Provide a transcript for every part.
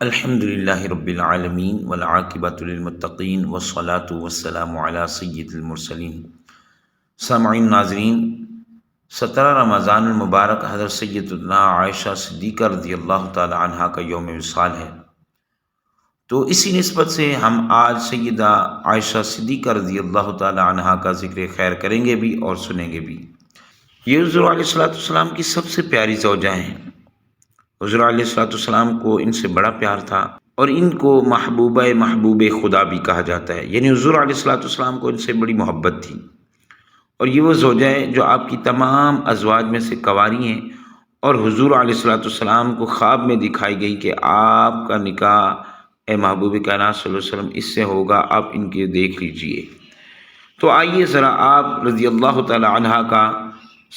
الحمد للہ رب العالمین والعاقبۃ للمتقین والصلاة والسلام علی سید المرسلین۔ سامعین ناظرین، 17 رمضان المبارک حضرت سیدتنا عائشہ صدیقہ رضی اللہ تعالی عنہا کا یوم وصال ہے، تو اسی نسبت سے ہم آج سیدہ عائشہ صدیقہ رضی اللہ تعالی عنہا کا ذکر خیر کریں گے بھی اور سنیں گے بھی۔ یہ حضور علیہ السلام کی سب سے پیاری زوجہ ہیں۔ حضور علیہ السلام کو ان سے بڑا پیار تھا اور ان کو محبوب خدا بھی کہا جاتا ہے، یعنی حضور علیہ السلام کو ان سے بڑی محبت تھی۔ اور یہ وہ زوجہ ہے جو آپ کی تمام ازواج میں سے کنواری ہیں، اور حضور علیہ السلام کو خواب میں دکھائی گئی کہ آپ کا نکاح اے محبوب کائنات صلی اللہ علیہ وسلم اس سے ہوگا، آپ ان کے دیکھ لیجئے۔ تو آئیے ذرا آپ رضی اللہ تعالی عنہ کا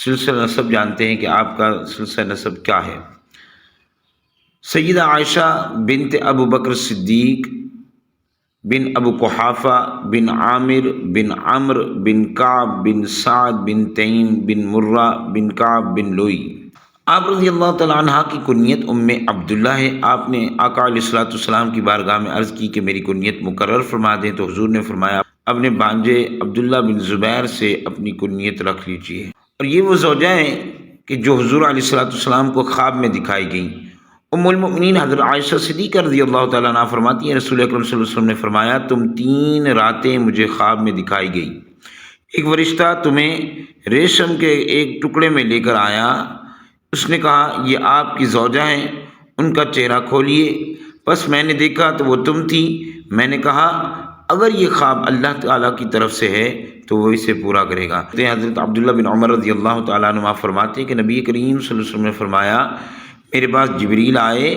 سلسلہ نسب جانتے ہیں کہ آپ کا سلسلہ نسب کیا ہے۔ سیدہ عائشہ بنت ابو بکر صدیق بن ابو قحافہ بن عامر بن عمر بن کعب بن سعد بن تیم بن مرہ بن کعب بن لوئی۔ آپ رضی اللہ تعالی عنہ کی کنیت ام عبداللہ ہے۔ آپ نے آقا علیہ السلام کی بارگاہ میں عرض کی کہ میری کنیت مقرر فرما دیں، تو حضور نے فرمایا اپنے بھانجے عبداللہ بن زبیر سے اپنی کنیت رکھ لیجیے۔ اور یہ وہ زوجہ ہیں کہ جو حضور علیہ السلام کو خواب میں دکھائی گئیں۔ ام المؤمنین حضرت عائشہ صدیقہ رضی اللہ تعالیٰ عنہ فرماتی ہیں رسول اکرم صلی اللہ علیہ وسلم نے فرمایا تم 3 راتیں مجھے خواب میں دکھائی گئی۔ ایک فرشتہ تمہیں ریشم کے ایک ٹکڑے میں لے کر آیا، اس نے کہا یہ آپ کی زوجہ ہیں، ان کا چہرہ کھولیے۔ بس میں نے دیکھا تو وہ تم تھی۔ میں نے کہا اگر یہ خواب اللہ تعالیٰ کی طرف سے ہے تو وہ اسے پورا کرے گا۔ حضرت عبداللہ بن عمر رضی اللہ تعالیٰ عنہ فرماتے ہیں کہ نبی کریم صلی اللہ علیہ وسلم نے فرمایا میرے پاس جبریل آئے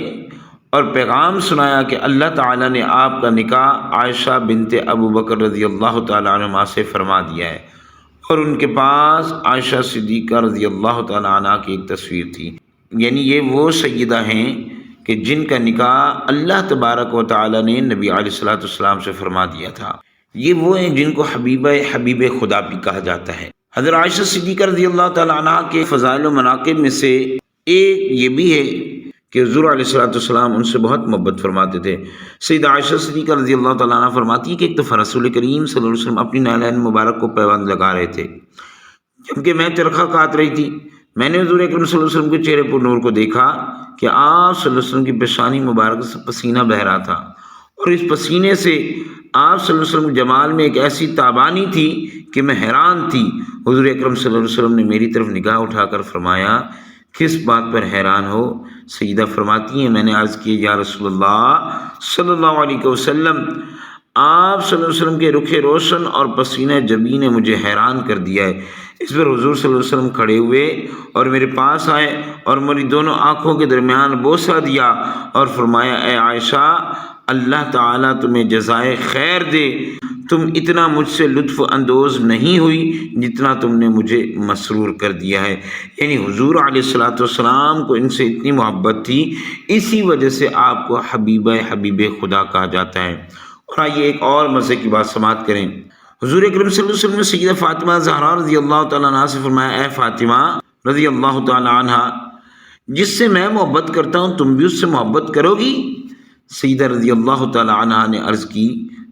اور پیغام سنایا کہ اللہ تعالیٰ نے آپ کا نکاح عائشہ بنت ابو بکر رضی اللہ تعالیٰ عنہ سے فرما دیا ہے، اور ان کے پاس عائشہ صدیقہ رضی اللہ تعالیٰ عنہ کی ایک تصویر تھی۔ یعنی یہ وہ سیدہ ہیں کہ جن کا نکاح اللہ تبارک و تعالیٰ نے نبی علیہ السلام سے فرما دیا تھا۔ یہ وہ ہیں جن کو حبیب خدا بھی کہا جاتا ہے۔ حضرت عائشہ صدیقہ رضی اللہ تعالیٰ عنہ کے فضائل و مناقب میں سے ایک یہ بھی ہے کہ حضور علیہ السلام ان سے بہت محبت فرماتے تھے۔ سیدہ عائشہ صدیقہ رضی اللہ تعالیٰ عنہ فرماتی ہے کہ ایک دفعہ رسول کریم صلی اللہ علیہ وسلم اپنی نالین مبارک کو پیوند لگا رہے تھے، جبکہ میں چرخہ کاٹ رہی تھی۔ میں نے حضور اکرم صلی اللہ علیہ وسلم کے چہرے پر نور کو دیکھا کہ آپ صلی اللہ علیہ وسلم کی پیشانی مبارک سے پسینہ بہہ رہا تھا، اور اس پسینے سے آپ صلی اللہ علیہ وسلم کے جمال میں ایک ایسی تابانی تھی کہ میں حیران تھی۔ حضور اکرم صلی اللہ علیہ وسلم نے میری طرف نگاہ اٹھا کر فرمایا کس بات پر حیران ہو؟ سیدہ فرماتی ہیں میں نے عرض کی یا رسول اللہ صلی اللہ علیہ وسلم، آپ صلی اللہ علیہ وسلم کے رخ روشن اور پسینہ جبی نے مجھے حیران کر دیا ہے۔ اس پر حضور صلی اللہ علیہ وسلم کھڑے ہوئے اور میرے پاس آئے اور میری دونوں آنکھوں کے درمیان بوسہ دیا اور فرمایا اے عائشہ اللہ تعالیٰ تمہیں جزائے خیر دے، تم اتنا مجھ سے لطف اندوز نہیں ہوئی جتنا تم نے مجھے مسرور کر دیا ہے۔ یعنی حضور علیہ السلام کو ان سے اتنی محبت تھی، اسی وجہ سے آپ کو حبیب خدا کہا جاتا ہے۔ اور آئیے ایک اور مزے کی بات سماعت کریں۔ حضور اکرم صلی اللہ علیہ وسلم نے سیدہ فاطمہ زہرا رضی اللہ تعالیٰ عنہ سے فرمایا اے فاطمہ رضی اللہ تعالیٰ عنہ، جس سے میں محبت کرتا ہوں تم بھی اس سے محبت کرو گی؟ سیدہ رضی اللہ تعالیٰ عنہ نے عرض کی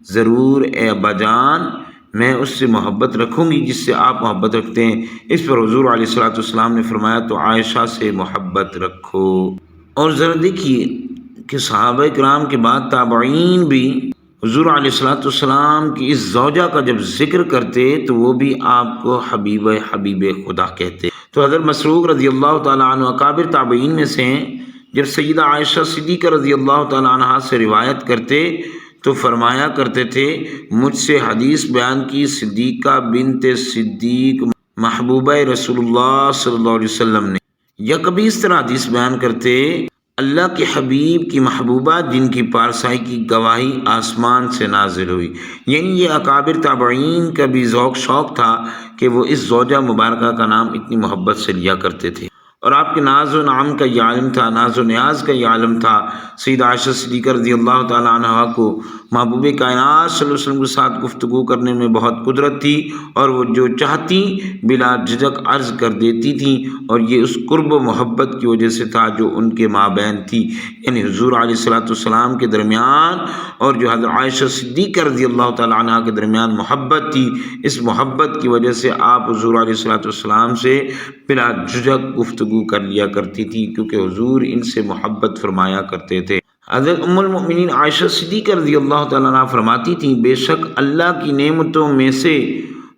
ضرور اے ابا جان، میں اس سے محبت رکھوں گی جس سے آپ محبت رکھتے ہیں۔ اس پر حضور علیہ السلام نے فرمایا تو عائشہ سے محبت رکھو۔ اور ذرا دیکھیے کہ صحابہ کرام کے بعد تابعین بھی حضور علیہ السلام کی اس زوجہ کا جب ذکر کرتے تو وہ بھی آپ کو حبیب خدا کہتے۔ تو حضرت مسروق رضی اللہ تعالیٰ عنہ اکابر تابعین میں سے ہیں، جب سیدہ عائشہ صدیقہ رضی اللہ تعالیٰ عنہ سے روایت کرتے تو فرمایا کرتے تھے مجھ سے حدیث بیان کی صدیقہ بنت صدیق محبوبہ رسول اللہ صلی اللہ علیہ وسلم نے، یا کبھی اس طرح حدیث بیان کرتے اللہ کے حبیب کی محبوبہ جن کی پارسائی کی گواہی آسمان سے نازل ہوئی۔ یعنی یہ اکابر تابعین کا بھی ذوق شوق تھا کہ وہ اس زوجہ مبارکہ کا نام اتنی محبت سے لیا کرتے تھے۔ اور آپ کے ناز و نعم کا یہ عالم تھا، ناز و نیاز کا یہ عالم تھا۔ سیدہ عائشہ صدیقہ رضی اللہ تعالیٰ عنہا کو محبوب کائنات صلی اللہ علیہ وسلم کے ساتھ گفتگو کرنے میں بہت قدرت تھی، اور وہ جو چاہتی بلا جھجک عرض کر دیتی تھیں، اور یہ اس قرب و محبت کی وجہ سے تھا جو ان کے مابین تھی، یعنی حضور علیہ الصلوۃ والسلام کے درمیان اور جو حضرت عائشہ صدیقہ رضی اللہ تعالیٰ عنہا کے درمیان محبت تھی، اس محبت کی وجہ سے آپ حضور علیہ الصلوۃ والسلام سے بلا جھجک گفتگو کر لیا کرتی تھی، کیونکہ حضور ان سے محبت فرمایا کرتے تھے۔ حضرت ام المؤمنین عائشہ صدیقہ رضی اللہ تعالیٰ عنہ فرماتی تھیں، بے شک اللہ کی نعمتوں میں سے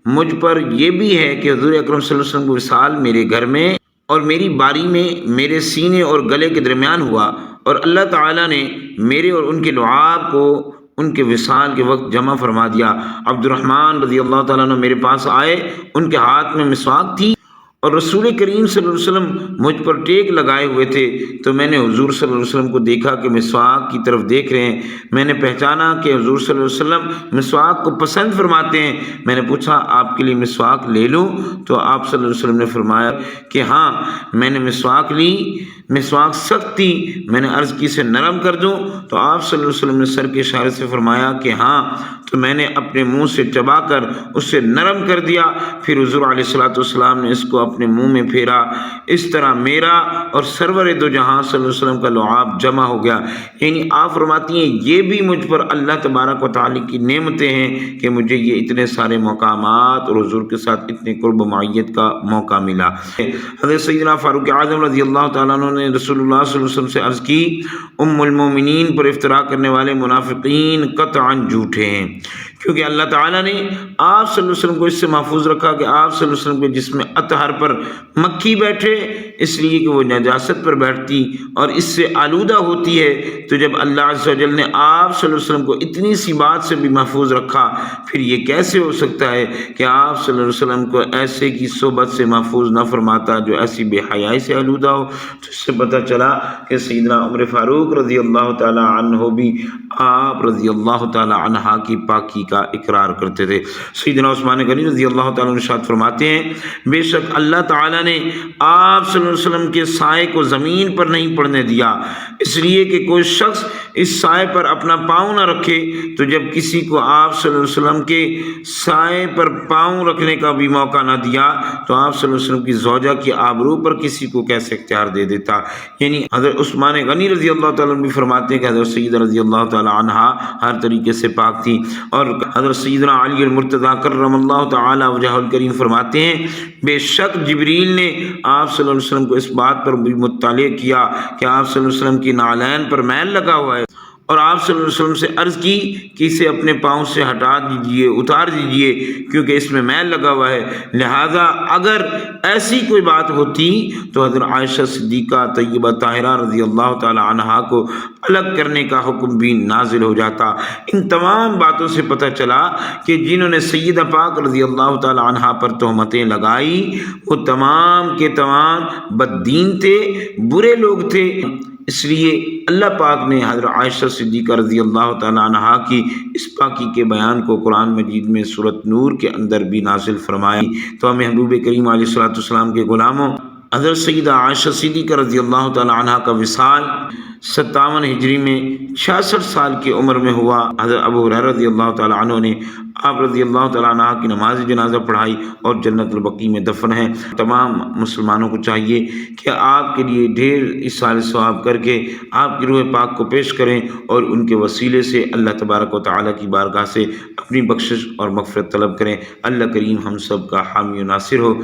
مجھ پر یہ بھی ہے کہ حضور اکرم صلی اللہ علیہ وسلم کا وصال میرے گھر میں اور میری باری میں میرے سینے اور گلے کے درمیان ہوا، اور اللہ تعالیٰ نے میرے اور ان کے لعاب کو ان کے وصال کے وقت جمع فرما دیا۔ عبد الرحمن رضی اللہ تعالیٰ عنہ میرے پاس آئے، ان کے ہاتھ میں مسواک تھی اور رسول کریم صلی اللہ علیہ وسلم مجھ پر ٹیک لگائے ہوئے تھے، تو میں نے حضور صلی اللہ علیہ وسلم کو دیکھا کہ مسواک کی طرف دیکھ رہے ہیں۔ میں نے پہچانا کہ حضور صلی اللہ علیہ وسلم مسواک کو پسند فرماتے ہیں۔ میں نے پوچھا آپ کے لیے مسواک لے لوں؟ تو آپ صلی اللہ علیہ وسلم نے فرمایا کہ ہاں، میں نے مسواک لی، مسواک سخت تھی، میں نے عرض کی اسے نرم کر دوں؟ تو آپ صلی اللہ علیہ وسلم نے سر کے اشارے سے فرمایا کہ ہاں، تو میں نے اپنے منہ سے چبا کر اسے نرم کر دیا۔ پھر حضور علیہ الصلوۃ والسلام نے اس کو اپنے منہ میں پھیرا، اس طرح میرا اور سرور دو جہاں صلی اللہ علیہ وسلم کا لعاب جمع ہو گیا۔ یعنی آپ فرماتی ہیں یہ بھی مجھ پر اللہ تبارک و تعالی کی نعمتیں ہیں کہ مجھے یہ اتنے سارے مقامات اور حضور کے ساتھ اتنے قرب و معیت کا موقع ملا۔ حضرت سیدنا فاروق اعظم رضی اللہ تعالیٰ عنہ نے رسول اللہ صلی اللہ علیہ وسلم سے عرض کی، ام المومنین پر افطرا کرنے والے منافقین قطعاً جھوٹے ہیں، کیونکہ اللہ تعالیٰ نے آپ صلی اللہ علیہ وسلم کو اس سے محفوظ رکھا کہ آپ صلی اللہ علیہ وسلم کے جسم اطہر پر مکھی بیٹھے، اس لیے کہ وہ نجاست پر بیٹھتی اور اس سے آلودہ ہوتی ہے۔ تو جب اللہ عز و جل نے آپ صلی اللہ علیہ وسلم کو اتنی سی بات سے بھی محفوظ رکھا، پھر یہ کیسے ہو سکتا ہے کہ آپ صلی اللہ علیہ وسلم کو ایسے کی صحبت سے محفوظ نہ فرماتا جو ایسی بے حیائی سے آلودہ ہو؟ تو اس سے پتہ چلا کہ سیدنا عمر فاروق رضی اللہ تعالی عنہ بھی آپ رضی اللہ تعالی عنہ کی پاکی کا اقرار کرتے تھے۔ سیدنا عثمان غنی رضی اللہ تعالیٰ عنہ ارشاد فرماتے ہیں، بے شک اللہ تعالیٰ نے آپ صلی اللہ علیہ وسلم کے سائے کو زمین پر نہیں پڑنے دیا، اس لیے کہ کوئی شخص اس سائے پر اپنا پاؤں نہ رکھے، تو جب کسی کو آپ صلی اللہ علیہ وسلم کے سائے پر پاؤں رکھنے کا بھی موقع نہ دیا تو آپ صلی اللہ علیہ وسلم کی زوجہ کی آبرو پر کسی کو کیسے اختیار دے دیتا۔ یعنی حضرت عثمان غنی رضی اللہ تعالیٰ عنہ بھی فرماتے ہیں کہ حضرت سیدہ رضی اللہ تعالیٰ عنہا ہر طریقے سے پاک تھی، اور حضرت سیدنا علی المرتضیٰ کرم اللہ تعالی وجہہ الکریم فرماتے ہیں، بے شک جبریل نے آپ صلی اللہ علیہ وسلم کو اس بات پر بھی مطلع کیا کہ آپ صلی اللہ علیہ وسلم کی نعلین پر میل لگا ہوا ہے، اور آپ صلی اللہ علیہ وسلم سے عرض کی کہ اسے اپنے پاؤں سے ہٹا دیجئے، اتار دیجئے، کیونکہ اس میں میل لگا ہوا ہے۔ لہذا اگر ایسی کوئی بات ہوتی تو حضرت عائشہ صدیقہ طیبہ طاہرہ رضی اللہ تعالی عنہا کو الگ کرنے کا حکم بھی نازل ہو جاتا۔ ان تمام باتوں سے پتہ چلا کہ جنہوں نے سیدہ پاک رضی اللہ تعالی عنہا پر تہمتیں لگائی وہ تمام کے تمام بددین تھے، برے لوگ تھے۔ اس لیے اللہ پاک نے حضرت عائشہ صدیقہ رضی اللہ تعالی عنہا کی اس پاکی کے بیان کو قرآن مجید میں سورۃ نور کے اندر بھی نازل فرمایا۔ تو ہمیں حبیب کریم علیہ الصلوۃ والسلام کے غلاموں، حضرت سیدہ عائشہ صدیقہ رضی اللہ تعالی عنہا کا وصال 57 ہجری میں 66 سال کی عمر میں ہوا۔ حضرت ابو ہریرہ رضی اللہ تعالی عنہ نے آپ رضی اللہ تعالیٰ عنہ کی نماز جنازہ پڑھائی اور جنت البقیع میں دفن ہے۔ تمام مسلمانوں کو چاہیے کہ آپ کے لیے ڈھیر اصال ثواب کر کے آپ کی روح پاک کو پیش کریں اور ان کے وسیلے سے اللہ تبارک و تعالیٰ کی بارگاہ سے اپنی بخشش اور مغفرت طلب کریں۔ اللہ کریم ہم سب کا حامی و ناصر ہو۔